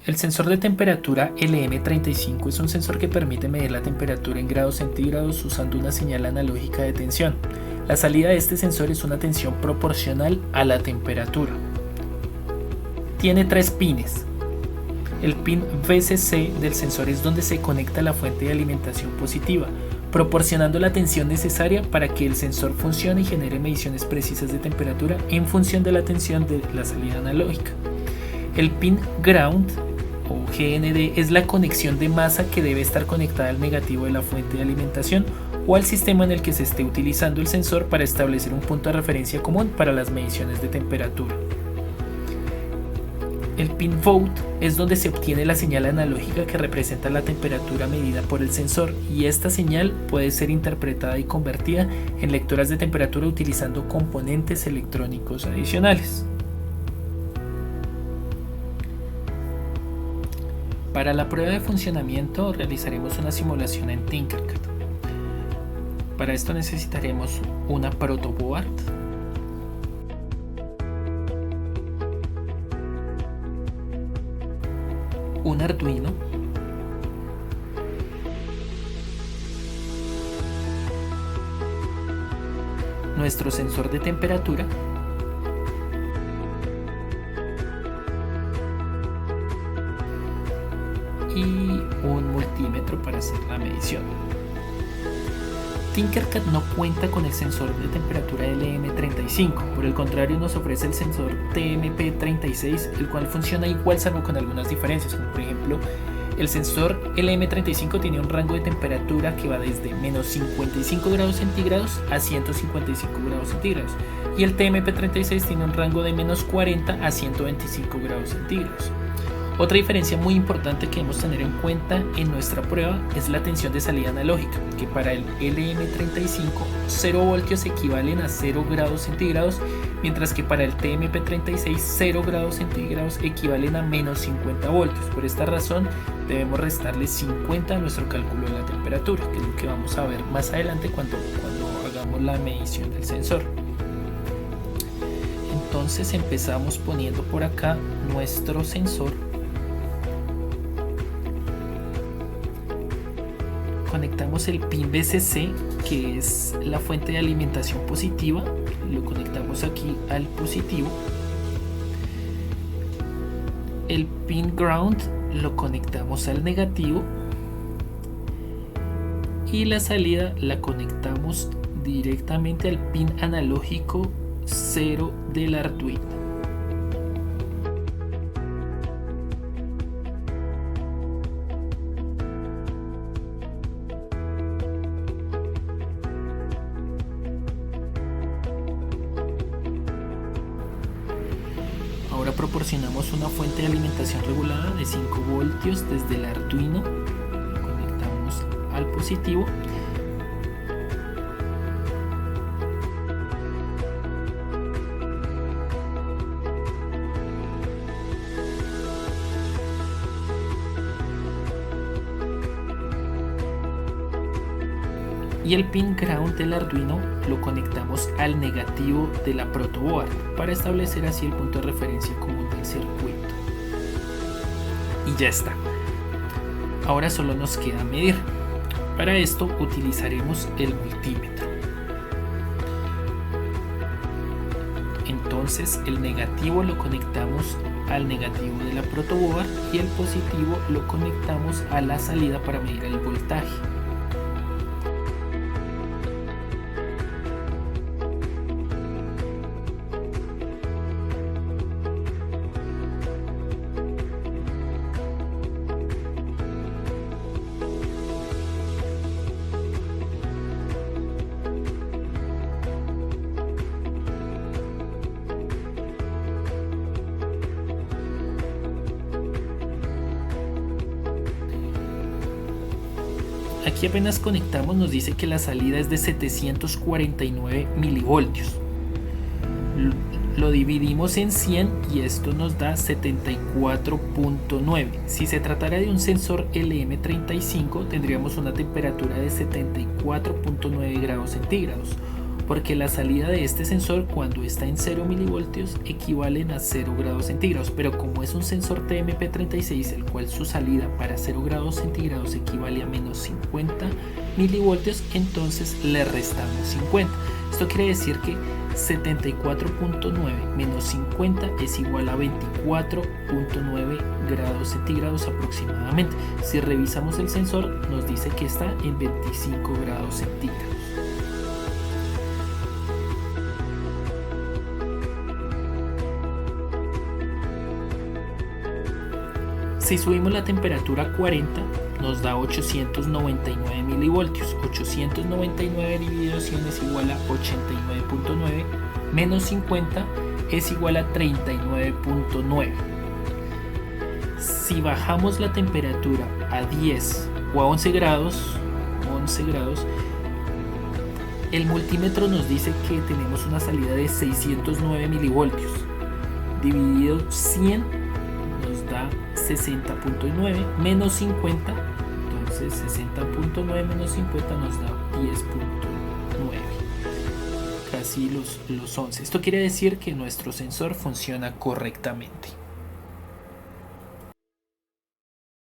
El sensor de temperatura LM35 es un sensor que permite medir la temperatura en grados centígrados usando una señal analógica de tensión. La salida de este sensor es una tensión proporcional a la temperatura. Tiene 3 pines. El pin VCC del sensor es donde se conecta la fuente de alimentación positiva, proporcionando la tensión necesaria para que el sensor funcione y genere mediciones precisas de temperatura en función de la tensión de la salida analógica. El pin Ground o GND es la conexión de masa que debe estar conectada al negativo de la fuente de alimentación o al sistema en el que se esté utilizando el sensor para establecer un punto de referencia común para las mediciones de temperatura. El pin Vout es donde se obtiene la señal analógica que representa la temperatura medida por el sensor, y esta señal puede ser interpretada y convertida en lectoras de temperatura utilizando componentes electrónicos adicionales. Para la prueba de funcionamiento realizaremos una simulación en Tinkercad. Para esto necesitaremos una protoboard, un Arduino, nuestro sensor de temperatura y un multímetro para hacer la medición. Tinkercad no cuenta con el sensor de temperatura LM35, por el contrario nos ofrece el sensor TMP36, el cual funciona igual salvo con algunas diferencias, como por ejemplo el sensor LM35 tiene un rango de temperatura que va desde menos 55 grados centígrados a 155 grados centígrados, y el TMP36 tiene un rango de menos 40 a 125 grados centígrados. Otra diferencia muy importante que debemos tener en cuenta en nuestra prueba es la tensión de salida analógica, que para el LM35 0 voltios equivalen a 0 grados centígrados, mientras que para el TMP36 0 grados centígrados equivalen a menos 50 voltios. Por esta razón debemos restarle 50 a nuestro cálculo de la temperatura, que es lo que vamos a ver más adelante cuando hagamos la medición del sensor. Entonces empezamos poniendo por acá nuestro sensor. Conectamos el pin VCC, que es la fuente de alimentación positiva, lo conectamos aquí al positivo. El pin Ground lo conectamos al negativo y la salida la conectamos directamente al pin analógico 0 del Arduino. Ahora proporcionamos una fuente de alimentación regulada de 5 voltios desde el Arduino, lo conectamos al positivo. Y el pin Ground del Arduino lo conectamos al negativo de la protoboard para establecer así el punto de referencia común del circuito. Y ya está. Ahora solo nos queda medir. Para esto utilizaremos el multímetro. Entonces el negativo lo conectamos al negativo de la protoboard y el positivo lo conectamos a la salida para medir el voltaje. Aquí apenas conectamos nos dice que la salida es de 749 milivoltios. Lo dividimos en 100 y esto nos da 74.9. Si se tratara de un sensor LM35 tendríamos una temperatura de 74.9 grados centígrados. porque la salida de este sensor cuando está en 0 milivoltios equivalen a 0 grados centígrados, pero como es un sensor TMP36, el cual su salida para 0 grados centígrados equivale a menos 50 milivoltios, entonces le restamos 50. Esto quiere decir que 74.9 menos 50 es igual a 24.9 grados centígrados aproximadamente. Si revisamos el sensor, nos dice que está en 25 grados centígrados. Si subimos la temperatura a 40, nos da 899 milivoltios. 899 dividido 100 es igual a 89.9 menos 50 es igual a 39.9. Si bajamos la temperatura a 10 o a 11 grados, el multímetro nos dice que tenemos una salida de 609 milivoltios. Dividido 100 nos da 60.9 menos 50, entonces 60.9 menos 50 nos da 10.9, casi los 11. Esto quiere decir que nuestro sensor funciona correctamente.